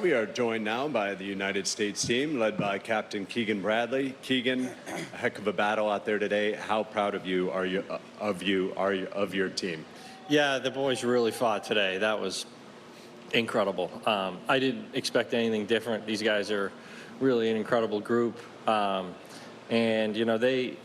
We are joined now by the United States team, led by Captain Keegan Bradley. Keegan, a heck of a battle out there today. How proud of you are you of your team? Yeah, the boys really fought today. That was incredible. I didn't expect anything different. These guys are really an incredible group, and you know they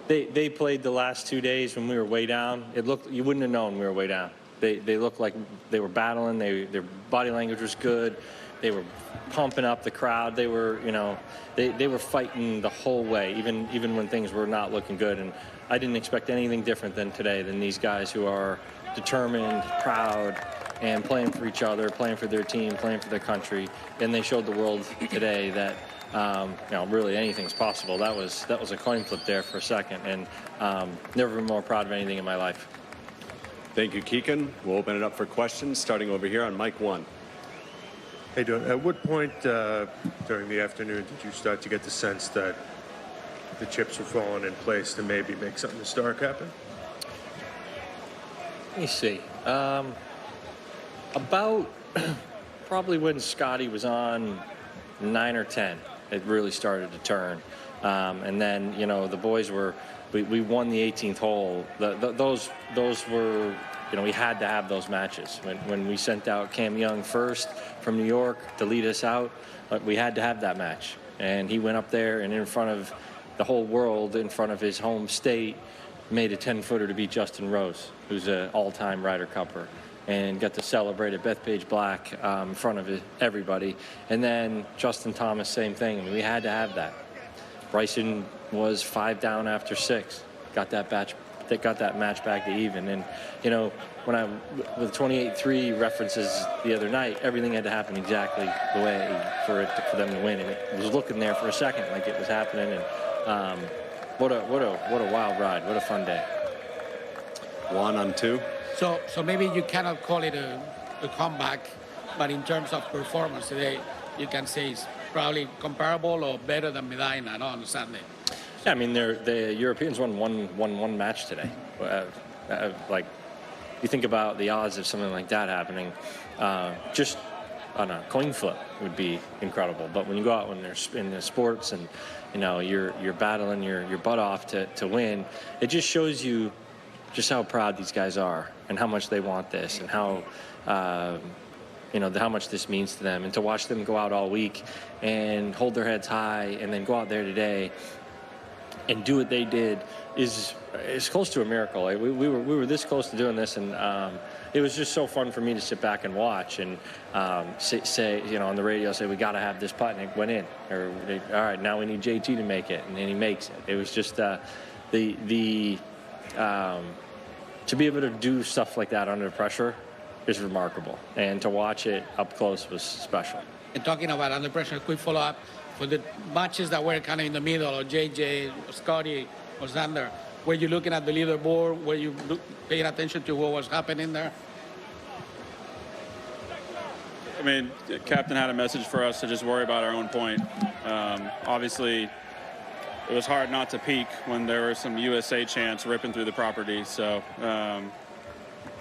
played the last 2 days when we were way down. You wouldn't have known we were way down. They looked like they were battling. Their body language was good. They were pumping up the crowd. They were, they were fighting the whole way, even when things were not looking good. And I didn't expect anything different than today, than these guys who are determined, proud, and playing for each other, playing for their team, playing for their country. And they showed the world today that really anything's possible. That was a coin flip there for a second, and never been more proud of anything in my life. Thank you, Keegan. We'll open it up for questions, starting over here on mic 1. Hey, at what point during the afternoon did you start to get the sense that the chips were falling in place to maybe make something historic happen? Let me see. About probably when Scotty was on 9 or 10, it really started to turn. And then, the boys we won the 18th hole. Those were, we had to have those matches. When we sent out Cam Young first from New York to lead us out, we had to have that match. And he went up there and in front of the whole world, in front of his home state, made a 10-footer to beat Justin Rose, who's an all-time Ryder Cupper, and got to celebrate at Bethpage Black in front of everybody. And then Justin Thomas, same thing. I mean, we had to have that. Bryson was 5 down after 6. Got that match back to even. And when with 28-3 references the other night, everything had to happen exactly the way for them to win. And it was looking there for a second like it was happening. And what a wild ride! What a fun day. 1 on 2. So maybe you cannot call it a comeback, but in terms of performance today, you can say it's probably comparable or better than Medina on Sunday. Yeah, I mean, the Europeans won one match today. You think about the odds of something like that happening, just on a coin flip would be incredible. But when you go out when there's in the sports and you're battling your butt off to win, it just shows you just how proud these guys are and how much they want this and how how much this means to them. And to watch them go out all week and hold their heads high and then go out there today and do what they did is close to a miracle. We were this close to doing this, and it was just so fun for me to sit back and watch and say on the radio, say we got to have this putt, and it went in. Or all right, now we need JT to make it, and then he makes it. It was just to be able to do stuff like that under pressure is remarkable, and to watch it up close was special. And talking about under pressure, a quick follow-up for the matches that were kind of in the middle, or JJ, or Scotty, or Xander. Were you looking at the leaderboard? Were you paying attention to what was happening there? I mean, the captain had a message for us to just worry about our own point. Obviously, it was hard not to peak when there were some USA chants ripping through the property. So,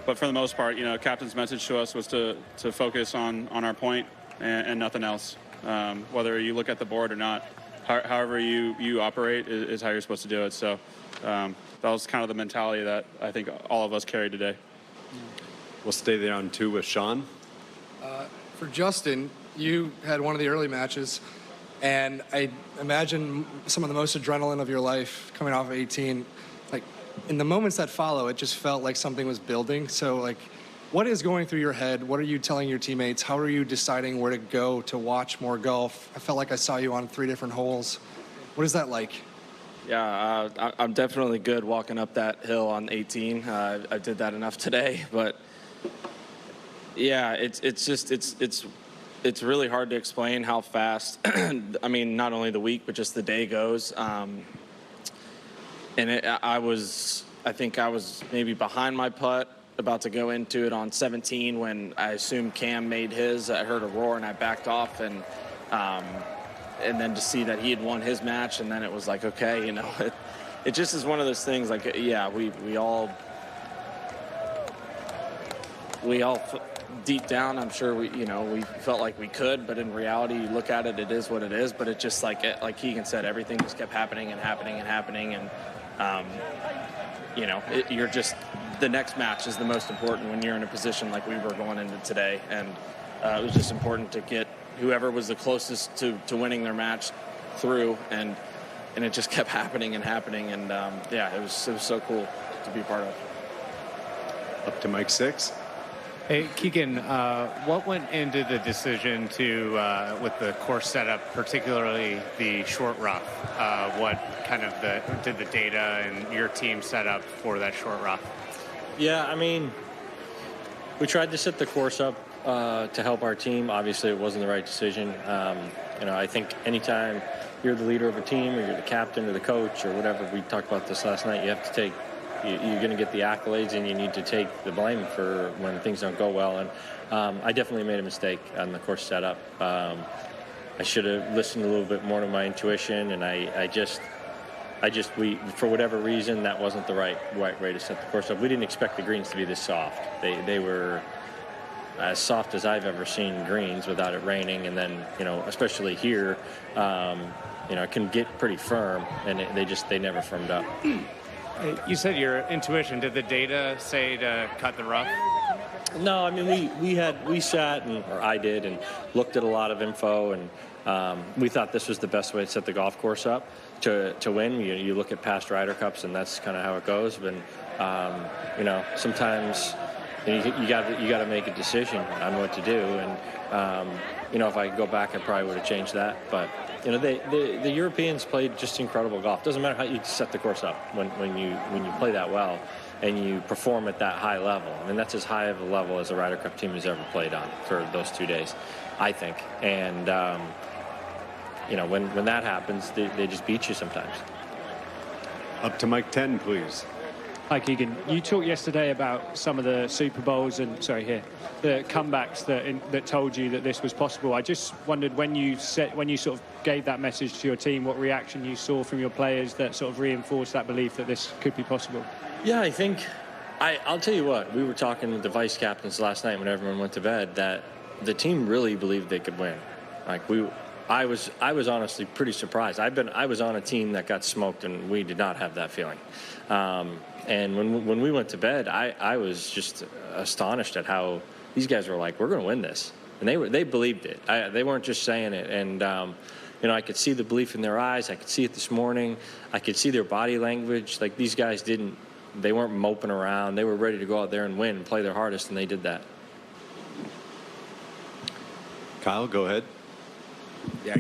but for the most part, captain's message to us was to focus on our point and nothing else. Whether you look at the board or not, however you operate is how you're supposed to do it. So that was kind of the mentality that I think all of us carried today. We'll stay there on 2 with Sean. For Justin, you had one of the early matches, and I imagine some of the most adrenaline of your life coming off of 18. Like, in the moments that follow, it just felt like something was building. So, what is going through your head? What are you telling your teammates? How are you deciding where to go to watch more golf? I felt like I saw you on 3 different holes. What is that like? Yeah, I'm definitely good walking up that hill on 18. I did that enough today, but yeah, it's really hard to explain how fast. I mean, not only the week, but just the day goes. And I think I was maybe behind my putt, about to go into it on 17 when I assumed Cam made his. I heard a roar and I backed off, and then to see that he had won his match, and then it was like, okay, it just is one of those things. Like, yeah, we all deep down, I'm sure we felt like we could, but in reality, you look at it, it is what it is. But it just like Keegan said, everything just kept happening and happening and happening, and you're just, the next match is the most important when you're in a position like we were going into today, and it was just important to get whoever was the closest to winning their match through, and it just kept happening and happening, and it was so cool to be part of. Up to Mike 6. Hey, Keegan, what went into the decision to, with the course setup, particularly the short rough? What kind of did the data and your team set up for that short rough? Yeah, I mean, we tried to set the course up to help our team. Obviously, it wasn't the right decision. I think anytime you're the leader of a team or you're the captain or the coach or whatever, we talked about this last night, you have to take, you're going to get the accolades and you need to take the blame for when things don't go well. And I definitely made a mistake on the course setup. I should have listened a little bit more to my intuition, and we, for whatever reason, that wasn't the right way to set the course up. We didn't expect the greens to be this soft. They were as soft as I've ever seen greens without it raining, and then, especially here, it can get pretty firm, and they never firmed up. You said your intuition. Did the data say to cut the rough? No, I mean, we sat, or I did, and looked at a lot of info, and we thought this was the best way to set the golf course up to win. You look at past Ryder Cups, and that's kind of how it goes. But sometimes you got to make a decision on what to do. And if I could go back, I probably would have changed that. But the Europeans played just incredible golf. Doesn't matter how you set the course up when you play that well and you perform at that high level. I mean, that's as high of a level as a Ryder Cup team has ever played on for those 2 days, I think. And when that happens, they just beat you sometimes. Up to Mike 10, please. Hi, Keegan. You talked yesterday about some of the Super Bowls and, the comebacks that told you that this was possible. I just wondered when you sort of gave that message to your team, what reaction you saw from your players that sort of reinforced that belief that this could be possible. Yeah, I think, I'll tell you what, we were talking with the vice captains last night when everyone went to bed that the team really believed they could win. I was honestly pretty surprised. I was on a team that got smoked, and we did not have that feeling. And when we went to bed, I was just astonished at how these guys were like, we're going to win this. And they believed it. They weren't just saying it. And, I could see the belief in their eyes. I could see it this morning. I could see their body language. Like, these guys they weren't moping around. They were ready to go out there and win and play their hardest, and they did that. Kyle, go ahead. Yeah.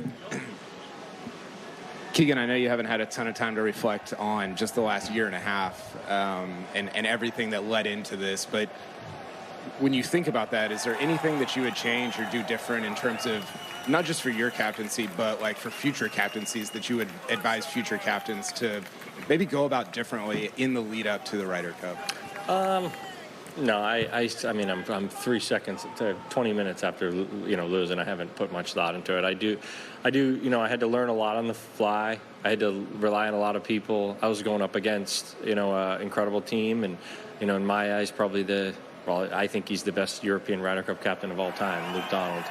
Keegan, I know you haven't had a ton of time to reflect on just the last year and a half and everything that led into this, but when you think about that, is there anything that you would change or do different in terms of not just for your captaincy, but like for future captaincies that you would advise future captains to maybe go about differently in the lead up to the Ryder Cup? No, I mean, I'm 3 seconds to 20 minutes after, losing. I haven't put much thought into it. I do, I had to learn a lot on the fly. I had to rely on a lot of people. I was going up against, an incredible team. And, in my eyes, probably I think he's the best European Ryder Cup captain of all time, Luke Donald.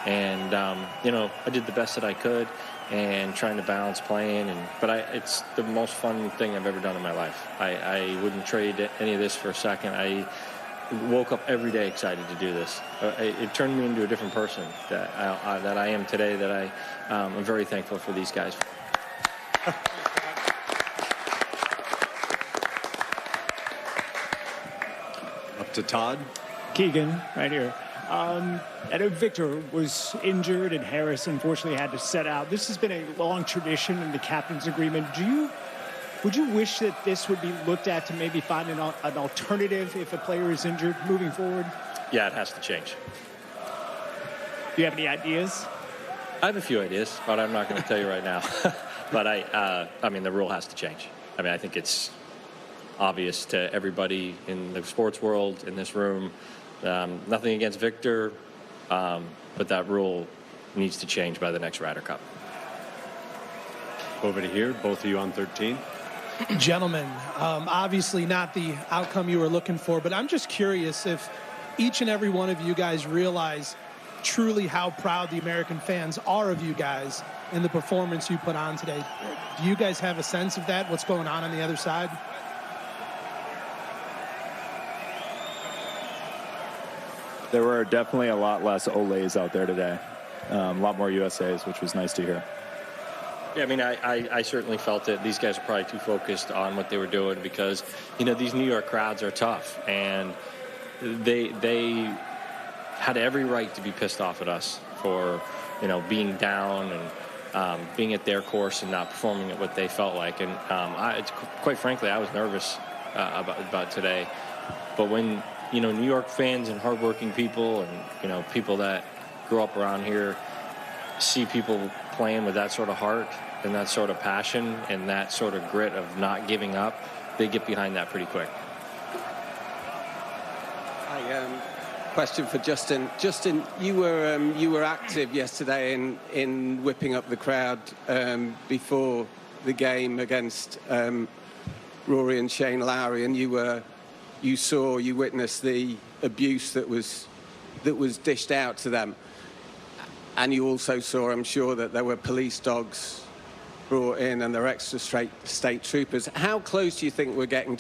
And, I did the best that I could and trying to balance playing. But it's the most fun thing I've ever done in my life. I wouldn't trade any of this for a second. I woke up every day excited to do this. It turned me into a different person that I am today, that I'm very thankful for these guys. Up to Todd. Keegan, right here. I know Victor was injured and Harris unfortunately had to set out. This has been a long tradition in the captain's agreement. Would you wish that this would be looked at to maybe find an alternative if a player is injured moving forward? Yeah, it has to change. Do you have any ideas? I have a few ideas, but I'm not going to tell you right now. But I mean, the rule has to change. I mean, I think it's obvious to everybody in the sports world, in this room. Nothing against Victor, but that rule needs to change by the next Ryder Cup. Over to here, both of you on 13. Gentlemen, obviously not the outcome you were looking for, but I'm just curious if each and every one of you guys realize truly how proud the American fans are of you guys and the performance you put on today. Do you guys have a sense of that, what's going on the other side? There were definitely a lot less Olays out there today. A lot more USAs, which was nice to hear. Yeah, I mean, I certainly felt it. These guys are probably too focused on what they were doing because, you know, these New York crowds are tough, and they had every right to be pissed off at us for, you know, being down and being at their course and not performing at what they felt like. And quite frankly, I was nervous about today. But when, you know, New York fans and hardworking people and, you know, people that grew up around here see people playing with that sort of heart and that sort of passion and that sort of grit of not giving up, they get behind that pretty quick. Question for Justin. Justin, you were active yesterday in whipping up the crowd before the game against Rory and Shane Lowry, and you witnessed the abuse that was dished out to them, and you also saw, I'm sure, that there were police dogs brought in and there were extra state troopers. How close do you think we're getting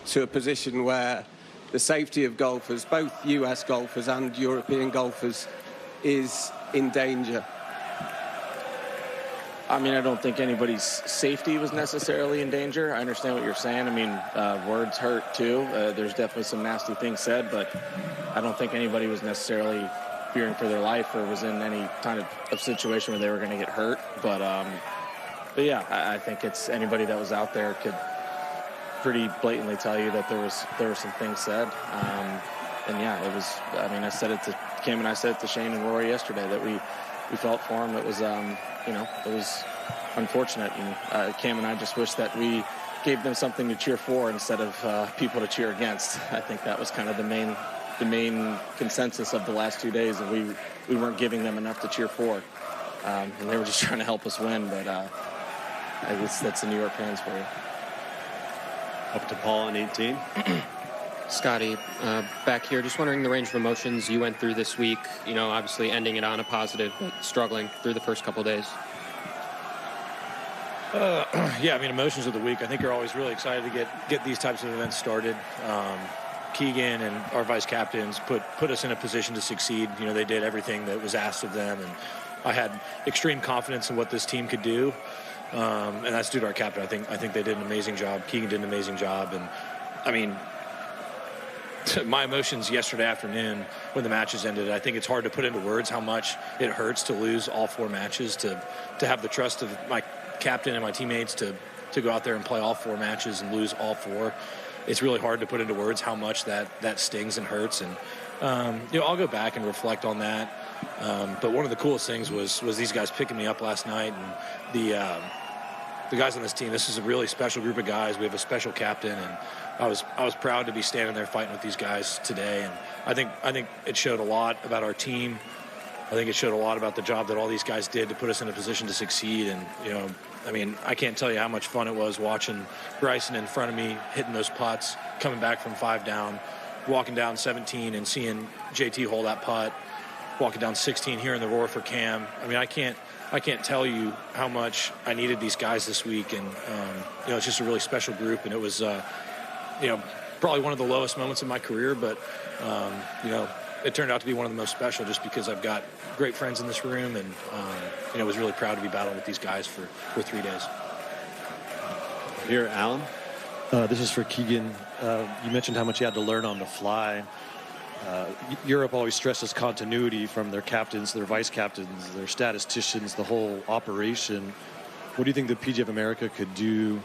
to a position where the safety of golfers, both US golfers and European golfers, is in danger? I mean, I don't think anybody's safety was necessarily in danger. I understand what you're saying. I mean, words hurt too. There's definitely some nasty things said, but I don't think anybody was necessarily fearing for their life or was in any kind of situation where they were going to get hurt. But yeah, I think it's anybody that was out there could pretty blatantly tell you that there were some things said. And yeah, it was, I mean, I said it to Kim and I said it to Shane and Rory yesterday that we felt for him. It was, you know, it was unfortunate. And Cam and I just wish that we gave them something to cheer for instead of people to cheer against. I think that was kind of the main consensus of the last 2 days, and we weren't giving them enough to cheer for. And they were just trying to help us win, but I guess that's the New York fans for you. Up to Paul on 18. Scotty, back here, just wondering the range of emotions you went through this week, you know, obviously ending it on a positive, but struggling through the first couple of days. Yeah, I mean, emotions of the week. I think you're always really excited to get these types of events started. Keegan and our vice captains put us in a position to succeed. You know, they did everything that was asked of them, and I had extreme confidence in what this team could do. And that's due to our captain. I think they did an amazing job. Keegan did an amazing job, and I mean, my emotions yesterday afternoon when the matches ended, I think it's hard to put into words how much it hurts to lose all 4 matches, to have the trust of my captain and my teammates to go out there and play all 4 matches and lose all 4. It's really hard to put into words how much that stings and hurts. And, you know, I'll go back and reflect on that. But one of the coolest things was these guys picking me up last night, and the guys on this team. This is a really special group of guys. We have a special captain, and I was proud to be standing there fighting with these guys today. And I think it showed a lot about our team. I think it showed a lot about the job that all these guys did to put us in a position to succeed. And, you know, I mean, I can't tell you how much fun it was watching Bryson in front of me hitting those putts, coming back from 5 down, walking down 17 and seeing JT hold that putt, walking down 16, hearing the roar for Cam. I mean, I can't tell you how much I needed these guys this week. And, you know, it's just a really special group. And it was, you know, probably one of the lowest moments in my career, but, you know, it turned out to be one of the most special just because I've got great friends in this room, and you know, I was really proud to be battling with these guys for 3 days. Here, Alan. This is for Keegan. You mentioned how much you had to learn on the fly. Europe always stresses continuity from their captains, their vice captains, their statisticians, the whole operation. What do you think the PGA of America could do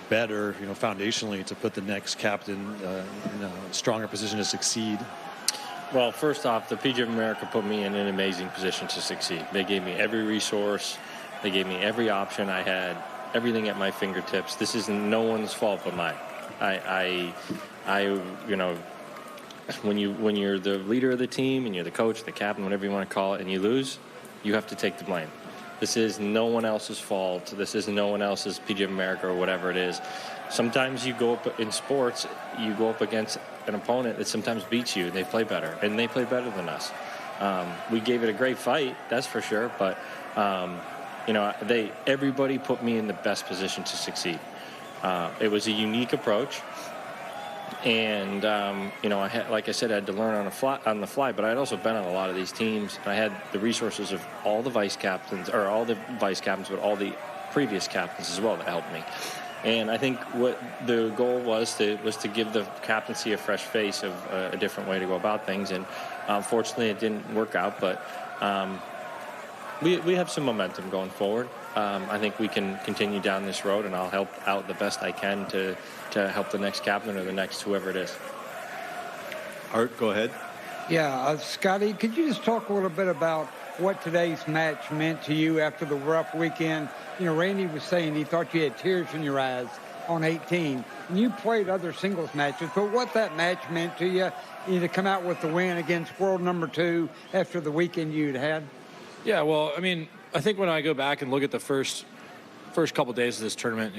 better, you know, foundationally, to put the next captain in a stronger position to succeed? Well, first off, the PGA of America put me in an amazing position to succeed. They gave me every resource. They gave me every option. I had everything at my fingertips. This is no one's fault but mine. I you know, when you're the leader of the team and you're the coach, the captain, whatever you want to call it, and you lose, you have to take the blame. This is no one else's fault. This is no one else's PG of America or whatever it is. Sometimes you go up in sports, you go up against an opponent that sometimes beats you. They play better, and they play better than us. We gave it a great fight, that's for sure, but everybody put me in the best position to succeed. It was a unique approach, and I had, like I said, I had to learn on the fly. But I had also been on a lot of these teams. I had the resources of all the vice captains, but all the previous captains as well that helped me. And I think what the goal was to give the captaincy a fresh face of a different way to go about things. And unfortunately, it didn't work out. But we have some momentum going forward. I think we can continue down this road, and I'll help out the best I can to help the next captain or the next whoever it is. Art, go ahead. Yeah, Scotty, could you just talk a little bit about what today's match meant to you after the rough weekend? Randy was saying he thought you had tears in your eyes on 18. And you played other singles matches, but what that match meant to you to come out with the win against world number 2 after the weekend you'd had? Yeah, well, I think when I go back and look at the first couple days of this tournament,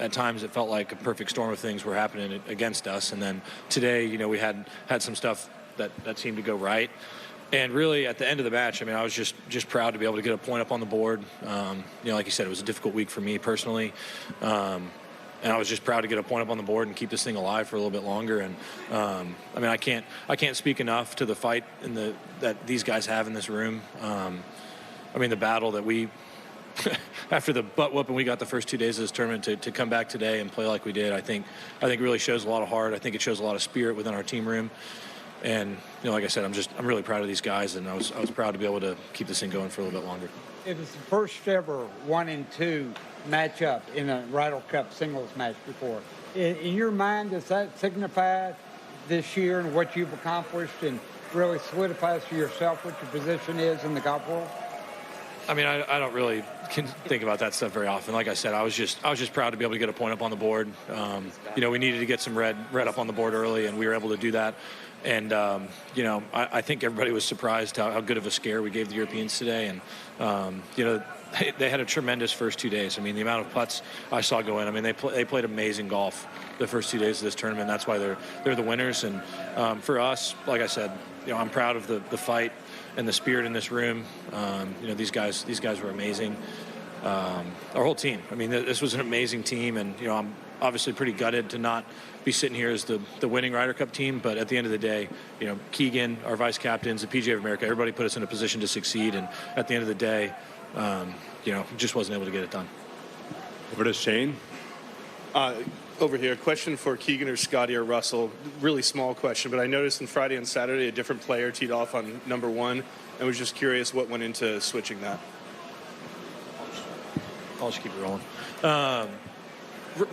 at times it felt like a perfect storm of things were happening against us. And then today, we had some stuff that seemed to go right. And really, at the end of the match, I was just proud to be able to get a point up on the board. Like you said, it was a difficult week for me personally. And I was just proud to get a point up on the board and keep this thing alive for a little bit longer. And I can't speak enough to the fight that these guys have in this room. The battle that we, after the butt whooping we got the first 2 days of this tournament, to come back today and play like we did, I think really shows a lot of heart. I think it shows a lot of spirit within our team room. And like I said, I'm really proud of these guys, and I was proud to be able to keep this thing going for a little bit longer. It was the first ever 1 and 2 matchup in a Ryder Cup singles match before. In your mind, does that signify this year and what you've accomplished, and really solidifies for yourself what your position is in the golf world? I don't really think about that stuff very often. Like I said, I was just proud to be able to get a point up on the board. We needed to get some red up on the board early, and we were able to do that. And, I think everybody was surprised how good of a scare we gave the Europeans today. And, they had a tremendous first 2 days. The amount of putts I saw go in, they played amazing golf the first 2 days of this tournament. That's why they're the winners. And for us, like I said, I'm proud of the fight and the spirit in this room. These guys were amazing. Our whole team. This was an amazing team, and I'm obviously pretty gutted to not be sitting here as the winning Ryder Cup team. But at the end of the day, Keegan, our vice captains, the PGA of America, everybody put us in a position to succeed. And at the end of the day, just wasn't able to get it done. Over to Shane. Over here, question for Keegan or Scotty or Russell. Really small question, but I noticed on Friday and Saturday a different player teed off on number 1, and was just curious what went into switching that. I'll just keep it rolling.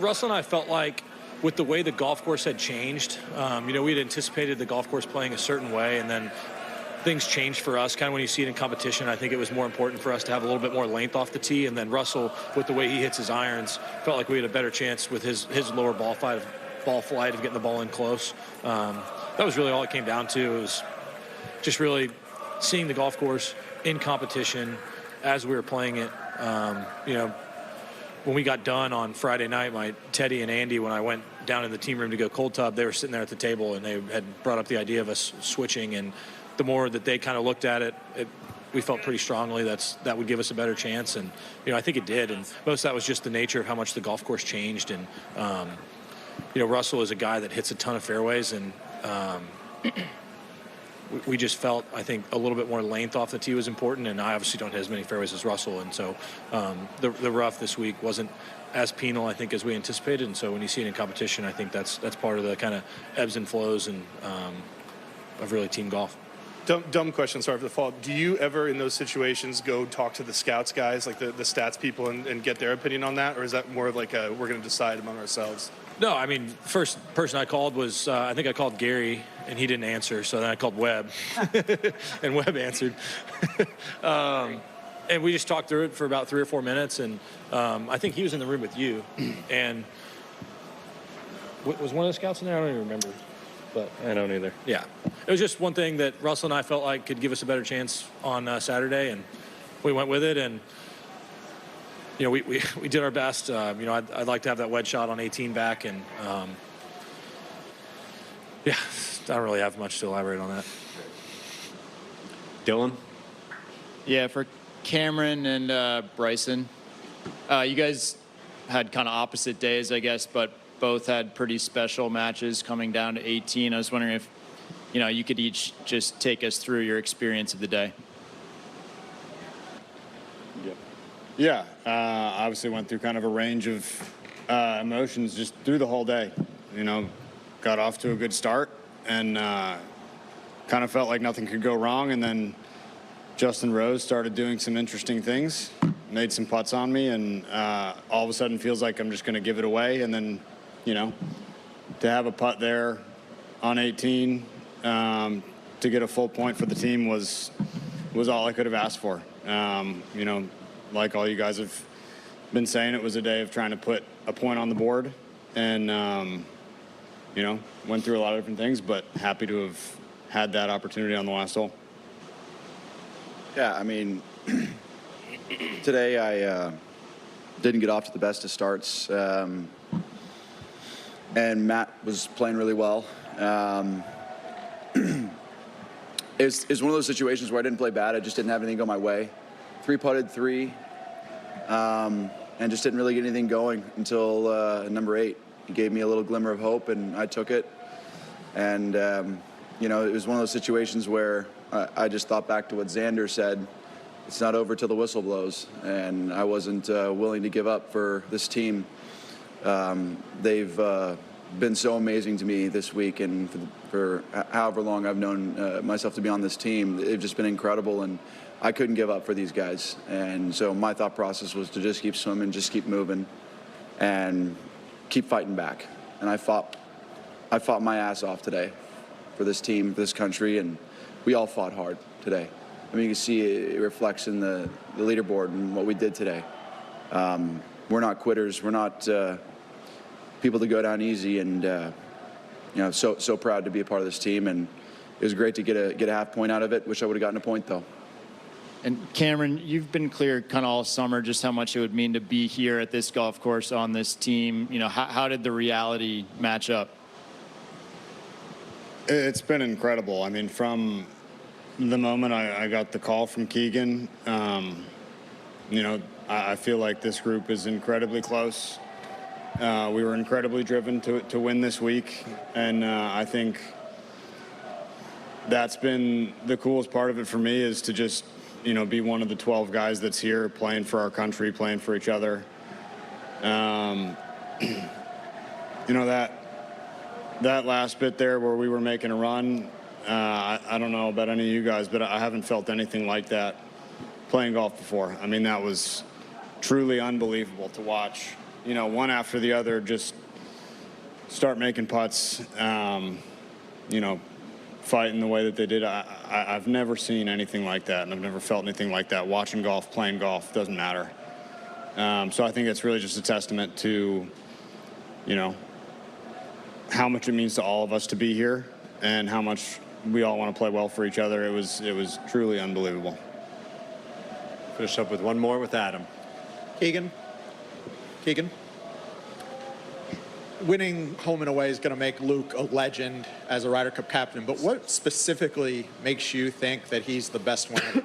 Russell and I felt like with the way the golf course had changed, we had anticipated the golf course playing a certain way, and then things changed for us. Kind of when you see it in competition, I think it was more important for us to have a little bit more length off the tee. And then Russell, with the way he hits his irons, felt like we had a better chance with his lower ball flight of getting the ball in close. That was really all it came down to. It was just really seeing the golf course in competition as we were playing it. When we got done on Friday night, my Teddy and Andy, when I went down in the team room to go cold tub, they were sitting there at the table, and they had brought up the idea of us switching. And the more that they kind of looked at it, we felt pretty strongly that would give us a better chance. And, I think it did. And most of that was just the nature of how much the golf course changed. And, Russell is a guy that hits a ton of fairways. And we just felt, I think, a little bit more length off the tee was important. And I obviously don't hit as many fairways as Russell. And so the rough this week wasn't as penal, I think, as we anticipated. And so when you see it in competition, I think that's part of the kind of ebbs and flows and of really team golf. Dumb question, sorry for the fault. Do you ever, in those situations, go talk to the scouts guys, like the stats people, and get their opinion on that? Or is that more of like we're going to decide among ourselves? No, first person I called was, I think I called Gary, and he didn't answer. So then I called Webb, and Webb answered. And we just talked through it for about 3 or 4 minutes. And I think he was in the room with you. And was one of the scouts in there? I don't even remember. But I don't either. Yeah. It was just one thing that Russell and I felt like could give us a better chance on Saturday, and we went with it. And, we did our best. I'd like to have that wedge shot on 18 back, and yeah, I don't really have much to elaborate on that. Dylan? Yeah, for Cameron and Bryson, you guys had kind of opposite days, I guess, but both had pretty special matches coming down to 18. I was wondering if, you could each just take us through your experience of the day. Yeah, obviously went through kind of a range of emotions just through the whole day. Got off to a good start and kind of felt like nothing could go wrong. And then Justin Rose started doing some interesting things, made some putts on me, and all of a sudden feels like I'm just going to give it away. And then, to have a putt there on 18 to get a full point for the team was all I could have asked for. Like all you guys have been saying, it was a day of trying to put a point on the board, and went through a lot of different things, but happy to have had that opportunity on the last hole. Yeah, today I didn't get off to the best of starts, and Matt was playing really well. It's one of those situations where I didn't play bad. I just didn't have anything go my way. 3-putted 3, and just didn't really get anything going until number 8. He gave me a little glimmer of hope, and I took it. And, it was one of those situations where I just thought back to what Xander said. It's not over till the whistle blows, and I wasn't willing to give up for this team. They've been so amazing to me this week, and for however long I've known myself to be on this team. They've just been incredible, and I couldn't give up for these guys. And so my thought process was to just keep swimming, just keep moving, and keep fighting back. And I fought my ass off today for this team, for this country, and we all fought hard today. You can see it reflects in the leaderboard and what we did today. We're not quitters. We're not people to go down easy, and so proud to be a part of this team. And it was great to get a half point out of it. Wish I would have gotten a point though. And Cameron, you've been clear kind of all summer just how much it would mean to be here at this golf course on this team. How did the reality match up? It's been incredible. From the moment I got the call from Keegan, I feel like this group is incredibly close. We were incredibly driven to win this week, and I think that's been the coolest part of it for me, is to just be one of the 12 guys that's here playing for our country, playing for each other. That last bit there where we were making a run, I don't know about any of you guys, but I haven't felt anything like that playing golf before. That was truly unbelievable to watch. One after the other just start making putts, fighting the way that they did. I've never seen anything like that, and I've never felt anything like that. Watching golf, playing golf, doesn't matter. So I think it's really just a testament to, how much it means to all of us to be here, and how much we all want to play well for each other. It was truly unbelievable. Finish up with one more with Adam. Keegan, winning home and away is going to make Luke a legend as a Ryder Cup captain, but what specifically makes you think that he's the best one ever?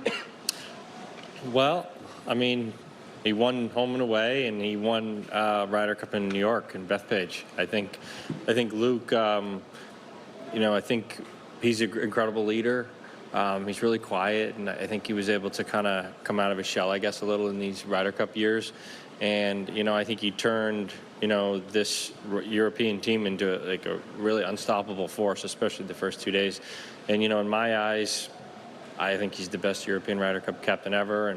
Well, he won home and away, and he won Ryder Cup in New York in Bethpage. I think Luke, I think he's an incredible leader. He's really quiet, and I think he was able to kind of come out of his shell, I guess, a little in these Ryder Cup years. And, I think he turned, this European team into a really unstoppable force, especially the first 2 days. And, in my eyes, I think he's the best European Ryder Cup captain ever.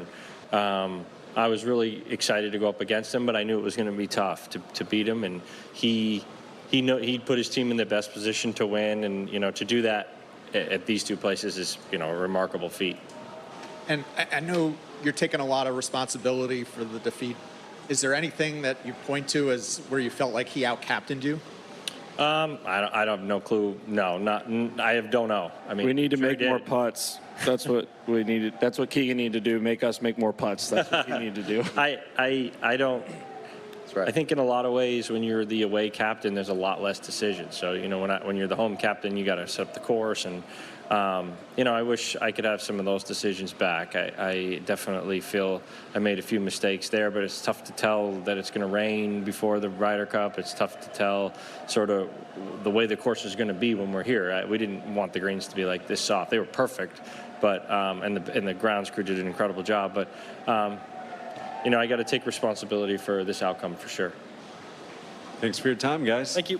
And I was really excited to go up against him, but I knew it was going to be tough to beat him. And he put his team in the best position to win. And, to do that at these two places is, a remarkable feat. And I know you're taking a lot of responsibility for the defeat. Is there anything that you point to as where you felt like he out-captained you? I don't have no clue. No, not. I don't know. We need to make more putts. That's what we needed. That's what Keegan needed to do. Make us make more putts. That's what you need to do. I don't. That's right. I think in a lot of ways, when you're the away captain, there's a lot less decisions. So when you're the home captain, you got to set up the course, and I wish I could have some of those decisions back. I definitely feel I made a few mistakes there, but it's tough to tell that it's going to rain before the Ryder Cup. It's tough to tell sort of the way the course is going to be when we're here. We didn't want the greens to be like this soft. They were perfect, but and the grounds crew did an incredible job. But I got to take responsibility for this outcome for sure. Thanks for your time, guys. Thank you.